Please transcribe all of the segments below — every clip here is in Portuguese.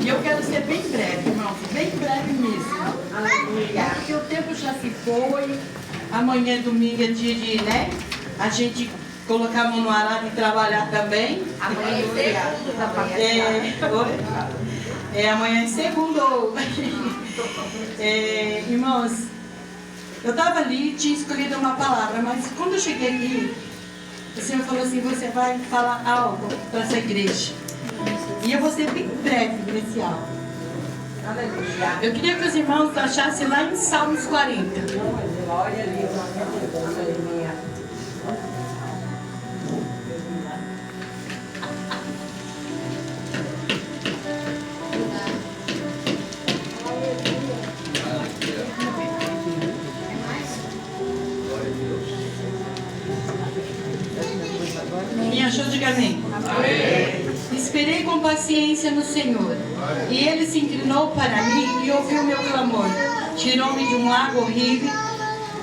E eu quero ser bem breve, irmãos, bem breve mesmo. Aleluia. Porque o tempo já se foi. Amanhã, domingo, é dia de, né? A gente colocar a mão no arado e trabalhar também. Amanhã é segunda. Amanhã é segundo. Irmãos, eu estava ali e tinha escolhido uma palavra, mas quando eu cheguei aqui, o Senhor falou assim: você vai falar algo para essa igreja. E eu vou ser bem breve nesse algo. Aleluia. Eu queria que os irmãos achassem lá em Salmos 40. Olha ali, aleluia. Quem achou, diga amém. Amém. Esperei com paciência no Senhor, e Ele se inclinou para mim e ouviu meu clamor. Tirou-me de um lago horrível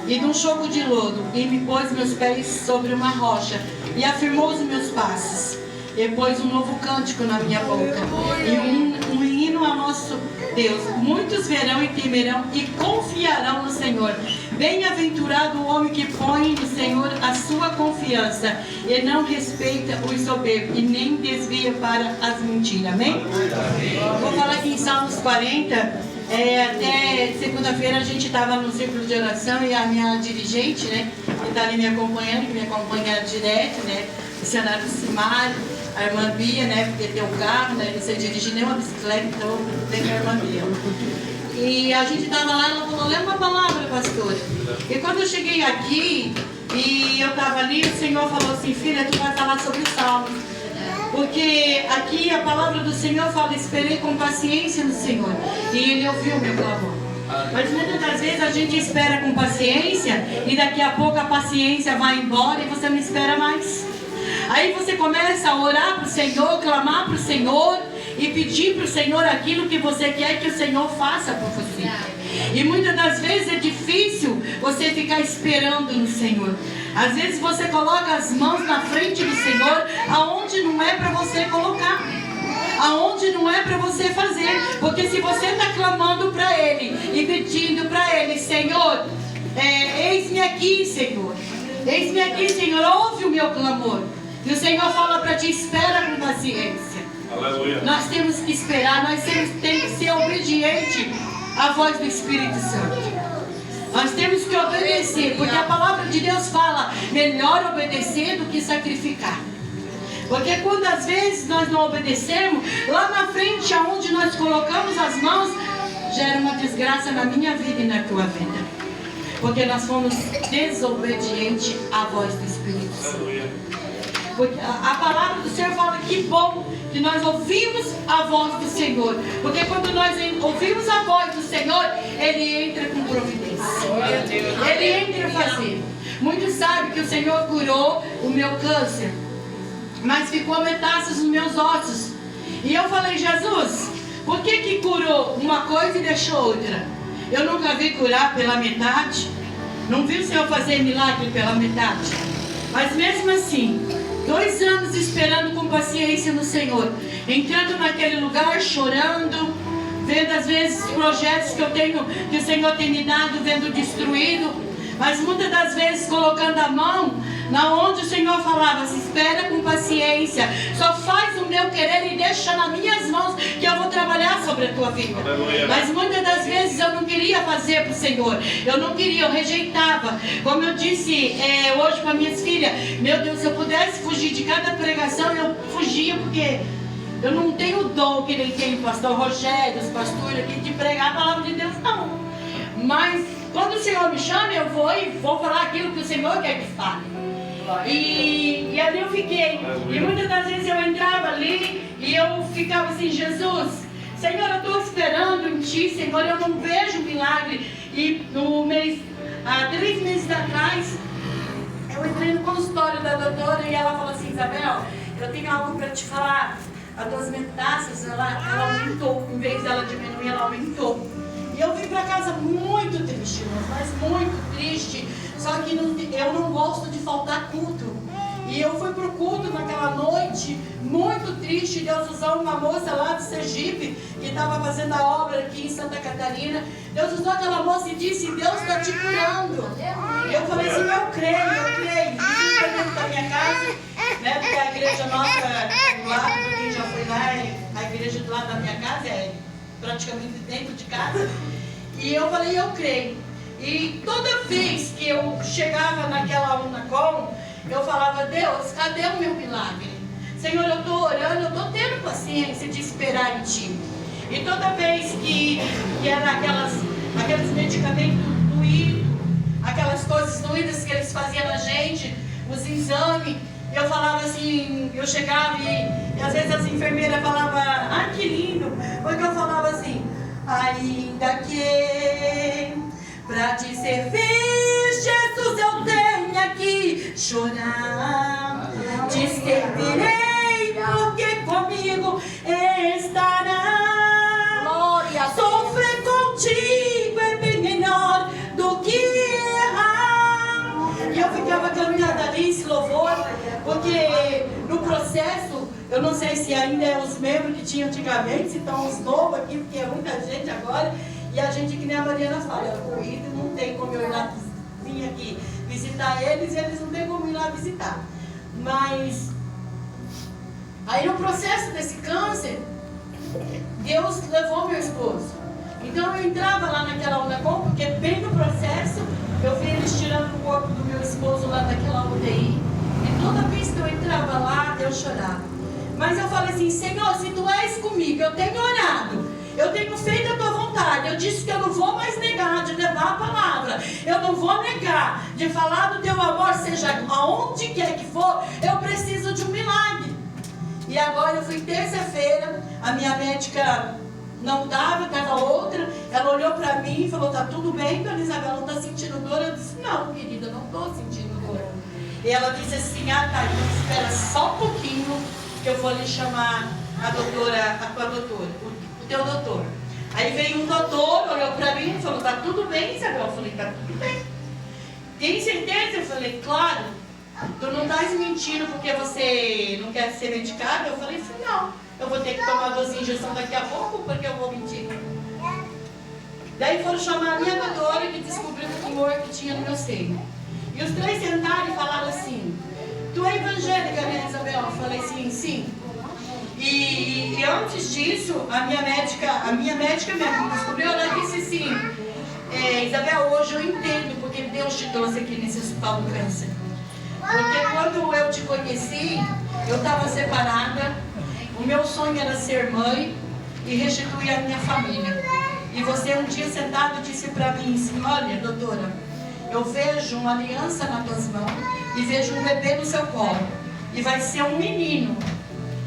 e de um choco de lodo, e me pôs meus pés sobre uma rocha, e afirmou os meus passos. E pôs um novo cântico na minha boca, e um hino a nosso Deus. Muitos verão e temerão e confiarão no Senhor. Bem-aventurado o homem que põe no Senhor a sua confiança e não respeita os soberbos e nem desvia para as mentiras. Amém? Vou falar aqui em Salmos 40. Até segunda-feira a gente estava no círculo de oração e a minha dirigente, né, que está ali me acompanhando, que me acompanha direto, né, o missionário Simário, a irmã Bia, né, porque tem um carro, né, não sei dirigir nem uma bicicleta, então tem a irmã Bia. E a gente estava lá, ela falou: lê uma palavra, pastora. E quando eu cheguei aqui, e eu estava ali, o Senhor falou assim: filha, tu vai falar sobre Salmos. Porque aqui a palavra do Senhor fala: esperei com paciência no Senhor, e Ele ouviu o meu clamor. Mas muitas das vezes a gente espera com paciência, e daqui a pouco a paciência vai embora e você não espera mais. Aí você começa a orar para o Senhor, clamar para o Senhor e pedir para o Senhor aquilo que você quer que o Senhor faça por você. E muitas das vezes é difícil você ficar esperando no Senhor. Às vezes você coloca as mãos na frente do Senhor aonde não é para você colocar, aonde não é para você fazer. Porque se você está clamando para Ele e pedindo para Ele: Senhor, eis-me aqui, Senhor, eis-me aqui, Senhor, ouve o meu clamor. E o Senhor fala para ti: espera com paciência. Aleluia. Nós temos que esperar, nós temos que ser obedientes à voz do Espírito Santo. Nós temos que obedecer, porque a palavra de Deus fala: melhor obedecer do que sacrificar. Porque quando às vezes nós não obedecemos, lá na frente aonde nós colocamos as mãos, gera uma desgraça na minha vida e na tua vida. Porque nós fomos desobedientes à voz do Espírito Santo. Porque a palavra do Senhor fala: que bom que nós ouvimos a voz do Senhor. Porque quando nós ouvimos a voz do Senhor, Ele entra com providência. Ele entra fazendo. Muitos sabem que o Senhor curou o meu câncer, mas ficou metástase nos meus ossos. E eu falei: Jesus, por que curou uma coisa e deixou outra? Eu nunca vi curar pela metade. Não vi o Senhor fazer milagre pela metade. Mas mesmo assim, 2 anos esperando com paciência no Senhor, entrando naquele lugar, chorando, vendo às vezes projetos que eu tenho, que o Senhor tem me dado, vendo destruído, mas muitas das vezes colocando a mão na onde o Senhor falava: se espera com paciência, só faz o meu querer e deixa nas minhas mãos que eu vou trabalhar sobre a tua vida. Aleluia. Mas muitas das vezes eu não queria fazer para o Senhor, eu não queria, eu rejeitava. Como eu disse hoje para minhas filhas: meu Deus, se eu pudesse fugir de cada pregação, eu fugia, porque eu não tenho o dom que nem tem o pastor Rogério, os pastores aqui, de pregar a palavra de Deus, não. Mas quando o Senhor me chama, eu vou e vou falar aquilo que o Senhor quer que fale. E ali eu fiquei. E muitas das vezes eu entrava ali e eu ficava assim: Jesus, Senhor, eu estou esperando em Ti, Senhor, eu não vejo milagre. E há 3 meses atrás, eu entrei no consultório da doutora e ela falou assim: Isabel, eu tenho algo para te falar. As tuas metástases, ela aumentou. Em vez dela diminuir, ela aumentou. E eu vim para casa muito triste, mas muito triste. Só que eu não gosto de faltar culto. E eu fui pro culto naquela noite, muito triste. Deus usou uma moça lá do Sergipe, que estava fazendo a obra aqui em Santa Catarina. Deus usou aquela moça e disse: Deus está te curando. E eu falei assim: eu creio. E fui para dentro da minha casa, né? Porque a igreja nossa do lado, quem já foi lá, a igreja do lado da minha casa é praticamente dentro de casa. E eu falei: eu creio. E toda vez que eu chegava naquela Unacom, eu falava: Deus, cadê o meu milagre? Senhor, eu estou orando, eu estou tendo paciência de esperar em Ti. E toda vez que era aqueles medicamentos doídos, aquelas coisas doídas que eles faziam na gente, os exames, eu falava assim, eu chegava e às vezes as enfermeiras falavam: ah, que lindo. Porque eu falava assim: ainda que pra te servir, Jesus, eu tenho que chorar. Te servirei, porque comigo estará. Glória. Sofrer contigo é bem melhor do que errar. E eu ficava caminhando ali, esse louvor, porque no processo, eu não sei se ainda é os membros que tinham antigamente, se estão os novos aqui, porque é muita gente agora. E a gente, que nem a Mariana fala, eu corrido, não tem como eu ir lá vir aqui visitar eles, e eles não tem como ir lá visitar. Mas aí no processo desse câncer, Deus levou meu esposo. Então eu entrava lá naquela Unacom, porque bem no processo eu vi eles tirando o corpo do meu esposo lá daquela UTI. E toda vez que eu entrava lá, eu chorava. Mas eu falei assim: Senhor, se Tu és comigo, eu tenho orado, eu tenho feito a Tua vontade. Eu disse que eu não vou mais negar de levar a palavra. Eu não vou negar de falar do Teu amor, seja aonde quer que for. Eu preciso de um milagre. E agora eu fui terça-feira, a minha médica não estava outra. Ela olhou para mim e falou: tá tudo bem, Dona Isabela, não está sentindo dor? Eu disse: não, querida, não estou sentindo dor. E ela disse assim: ah, tá, então espera só um pouquinho que eu vou lhe chamar a tua doutora, o teu doutor. Aí veio um doutor, olhou para mim e falou: tá tudo bem, Isabel? Eu falei: tá tudo bem. Tem certeza? Eu falei: claro. Tu não estás mentindo porque você não quer ser medicada? Eu falei assim: não, eu vou ter que tomar 12 injeções daqui a pouco, porque eu vou mentir. Daí foram chamar a minha doutora, que descobriu o tumor que tinha no meu seio. E os três sentaram e falaram assim: tu é evangélica, né, Isabel? Eu falei assim: sim. E antes disso, a minha médica mesmo descobriu, ela disse assim: Isabel, hoje eu entendo porque Deus te trouxe aqui nesse hospital do câncer. Porque quando eu te conheci, eu estava separada, o meu sonho era ser mãe e restituir a minha família. E você um dia sentado disse para mim assim: olha, doutora, eu vejo uma aliança nas tuas mãos e vejo um bebê no seu colo. E vai ser um menino.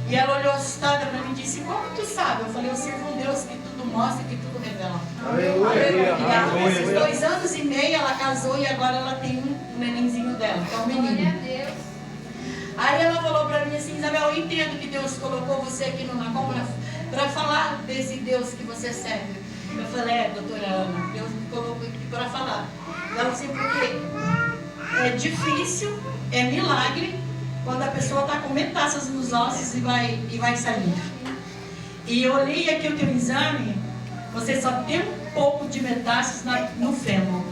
E ela olhou assustada para mim e disse: como tu sabe? Eu falei: eu sirvo um Deus que tudo mostra, que tudo revela. Aleluia. E nesses 2 anos e meio ela casou e agora ela tem um nenenzinho dela, que é um menino. Aí ela falou para mim assim: Isabel, eu entendo que Deus colocou você aqui no Unacom para falar desse Deus que você serve. Eu falei: doutora Ana, Deus me colocou aqui para falar. Ela assim: porque é difícil, é milagre, quando a pessoa está com metástases nos ossos e vai sair. E eu olhei aqui o teu exame, você só tem um pouco de metástases no fêmur.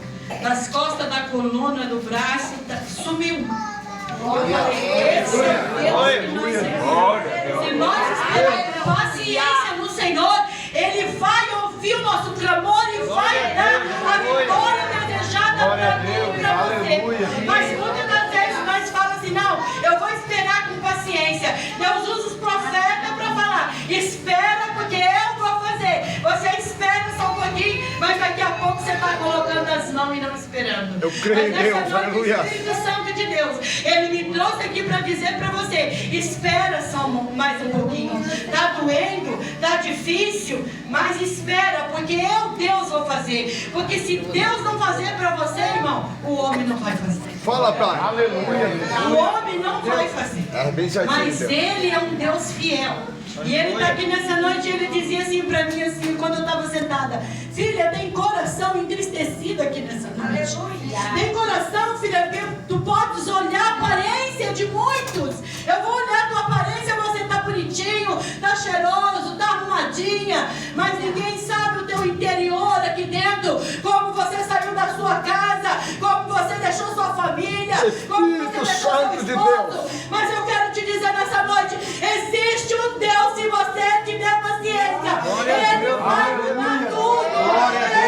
Das costas da coluna, do braço, sumiu. Eu falei: esse é Deus que nós servimos. Se nós esperarmos paciência no Senhor, Ele vai ouvir o nosso clamor e vai dar a vitória desejada para mim e para você. Mas muitas das vezes nós falamos assim: não, eu vou esperar com paciência. Deus usa os profetas para falar: espera, porque eu vou fazer. Você espera só um pouquinho, mas daqui a pouco você está colocando as mãos e não esperando. Eu creio em Deus, aleluia. O Espírito Santo de Deus, Ele me trouxe aqui para dizer para você: espera só mais um pouquinho. Está doendo, está difícil, mas espera, porque eu, Deus, vou fazer. Porque se Deus não fazer para você, irmão, o homem não vai fazer. Fala, pai. Aleluia. O homem não vai fazer. Bem certinho, mas Deus. Ele é um Deus fiel. E ele está aqui nessa noite e ele dizia assim para mim, assim, quando eu estava sentada: filha, tem coração entristecido aqui nessa noite. Tem coração, filha, que tu podes olhar a aparência de muitos. Eu vou olhar a tua aparência, você está bonitinho, está cheiroso, está arrumadinha, mas ninguém sabe o teu interior aqui dentro, como você saiu da sua casa, como você deixou sua família, como você deixou seu esposo. Mas eu quero te dizer nessa noite, existe um Deus, se você tiver paciência, Ele vai mudar tudo.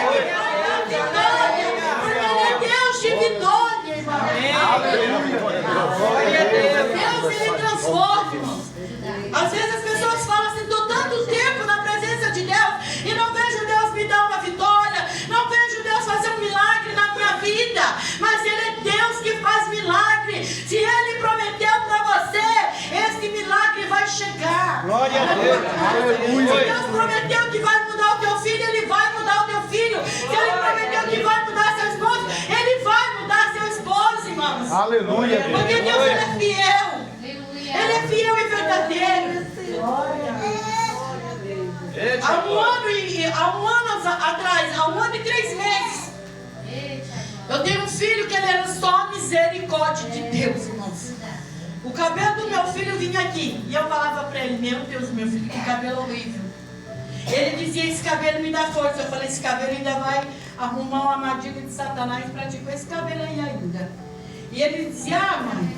Ele vai dar vitória, porque Ele é Deus de vitória, irmão. Deus, Ele transforma, irmãos. Às vezes as pessoas falam assim: estou tanto tempo na presença de Deus e não vejo Deus me dar uma vitória, não vejo Deus fazer um milagre na minha vida. Mas Ele é Deus que faz milagre. Se Ele prometeu para você, esse milagre vai chegar. Glória a Deus. Aleluia. Se Deus prometeu que vai mudar o teu filho, Ele vai mudar o teu filho. Se Ele prometeu que vai mudar seu esposo, Ele vai mudar seu esposo, irmãos. Aleluia. Porque Deus, Ele é fiel. Ele é fiel e verdadeiro. Há um ano atrás, há 1 ano e 3 meses, eu tenho um filho que ele era só misericórdia de Deus, irmãos. O cabelo do meu filho vinha aqui e eu falava para ele: meu Deus, meu filho, que cabelo horrível. Ele dizia: esse cabelo me dá força. Eu falei: esse cabelo ainda vai arrumar uma armadilha de Satanás para ti com esse cabelo aí ainda. E ele dizia: ah, mãe.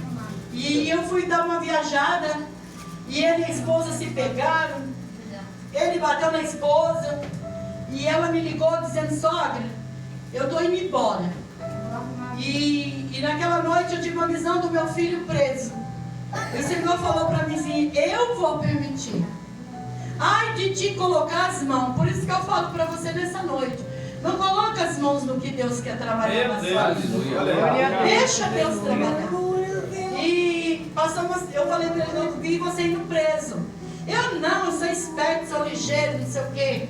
E eu fui dar uma viajada e ele e a esposa se pegaram. Ele bateu na esposa e ela me ligou dizendo: sogra, eu estou indo embora. E naquela noite eu tive uma visão do meu filho preso. E o Senhor falou para mim assim: eu vou permitir. Ai de ti colocar as mãos. Por isso que eu falo para você nessa noite: não coloca as mãos no que Deus quer trabalhar na sua vida. Deixa Deus trabalhar. E eu falei para ele: eu vi você indo preso. Eu sou esperto, sou ligeiro, não sei o quê.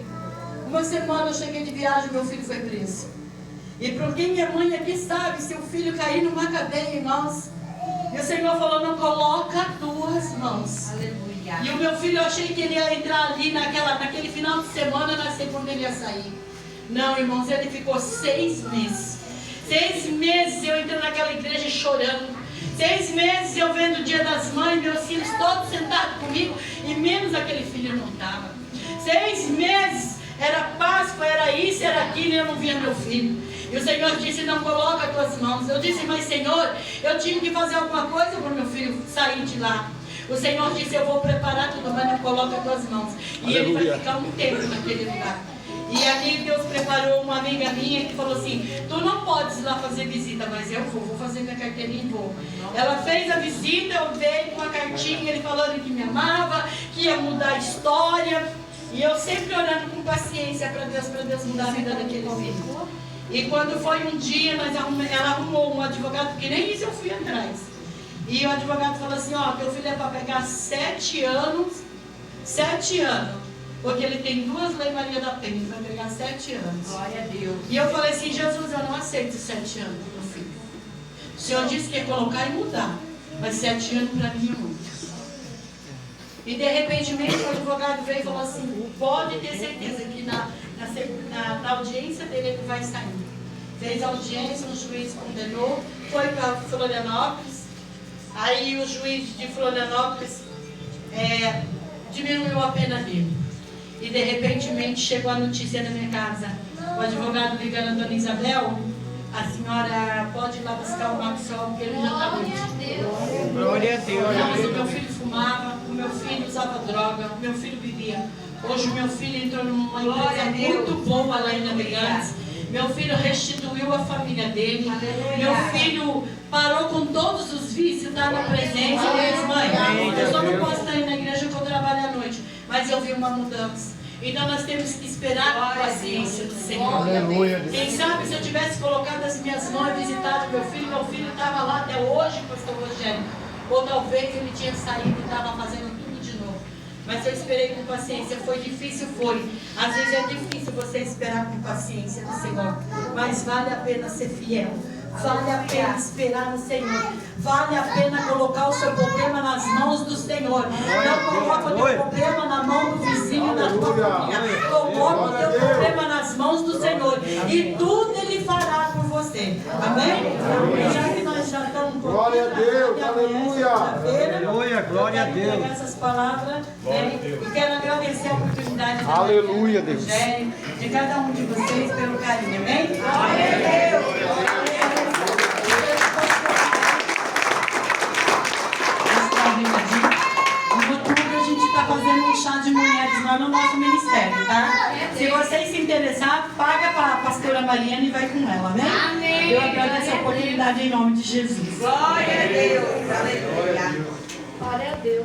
Uma semana eu cheguei de viagem, meu filho foi preso. E porque minha mãe aqui sabe, se o filho cair numa cadeia, irmãos, e o Senhor falou: não coloca duas mãos. Aleluia. E o meu filho, eu achei que ele ia entrar ali naquele final de semana, na segunda ele ia sair. Não, irmãos, ele ficou 6 meses. 6 meses eu entrando naquela igreja chorando. 6 meses eu vendo o Dia das Mães, meus filhos todos sentados comigo, e menos aquele filho não estava. 6 meses, era Páscoa, era isso, era aquilo, e eu não via meu filho. E o Senhor disse: não coloca as tuas mãos. Eu disse: mas Senhor, eu tinha que fazer alguma coisa para o meu filho sair de lá. O Senhor disse: eu vou preparar tudo, mas não coloca as tuas mãos. E ele vai ficar um tempo naquele lugar. E ali Deus preparou uma amiga minha que falou assim: tu não podes ir lá fazer visita, mas eu vou fazer minha carteirinha e vou. Ela fez a visita, eu veio com uma cartinha, ele falando que me amava, que ia mudar a história. E eu sempre orando com paciência para Deus mudar a vida daquele filho. E quando foi um dia, ela arrumou um advogado, porque nem isso eu fui atrás. E o advogado falou assim: ó, teu filho é para pegar 7 anos, 7 anos. Porque ele tem 2 Lei Maria da Penha, ele vai pegar 7 anos. Glória a Deus. E eu falei assim: Jesus, eu não aceito 7 anos do meu filho. O Senhor disse que ia colocar e mudar, mas 7 anos para mim é muito. E de repente o advogado veio e falou assim: pode ter certeza que na audiência dele ele vai sair. Fez audiência, o juiz condenou, foi para Florianópolis. Aí o juiz de Florianópolis diminuiu a pena dele. E de repente chegou a notícia na minha casa: o advogado ligando a dona Isabel, a senhora pode ir lá buscar o Maxwell, porque ele já está doente. Glória a Deus. Mas o meu filho fumava, o meu filho usava droga, o meu filho bebia. Hoje o meu filho entrou numa empresa muito boa lá em Navegantes. Meu filho restituiu a família dele. Meu filho parou com todos os vícios, está na presença. Eu disse: mãe, eu só não posso estar indo na igreja porque eu trabalho à noite. Mas eu vi uma mudança. Então nós temos que esperar com a paciência do Senhor. Quem sabe se eu tivesse colocado as minhas mãos e visitado meu filho estava lá até hoje, pastor Rogério. Ou talvez ele tinha saído e estava fazendo tudo de novo. Mas eu esperei com paciência. Foi difícil, foi. Às vezes é difícil você esperar com paciência do Senhor. Mas vale a pena ser fiel. Vale a pena esperar no Senhor. Vale a pena colocar o seu problema nas mãos do Senhor. Não coloca o teu problema na mão do vizinho, da tua família. Coloca o teu problema nas mãos do Senhor. E tudo Ele fará por você. Amém? E já que nós já estamos um Glória a Deus, aleluia. Aleluia, glória a eu quero Deus. pegar essas palavras, né? E quero agradecer a oportunidade de Aleluia, Deus. de cada um de vocês pelo carinho. Amém? Deus. Em outubro a gente está fazendo um chá de mulheres lá no nosso ministério, tá? Se vocês se interessar, paga para a pastora Mariana e vai com ela, né? Amém. Eu agradeço a oportunidade em nome de Jesus. Glória a Deus. Aleluia. Glória a Deus.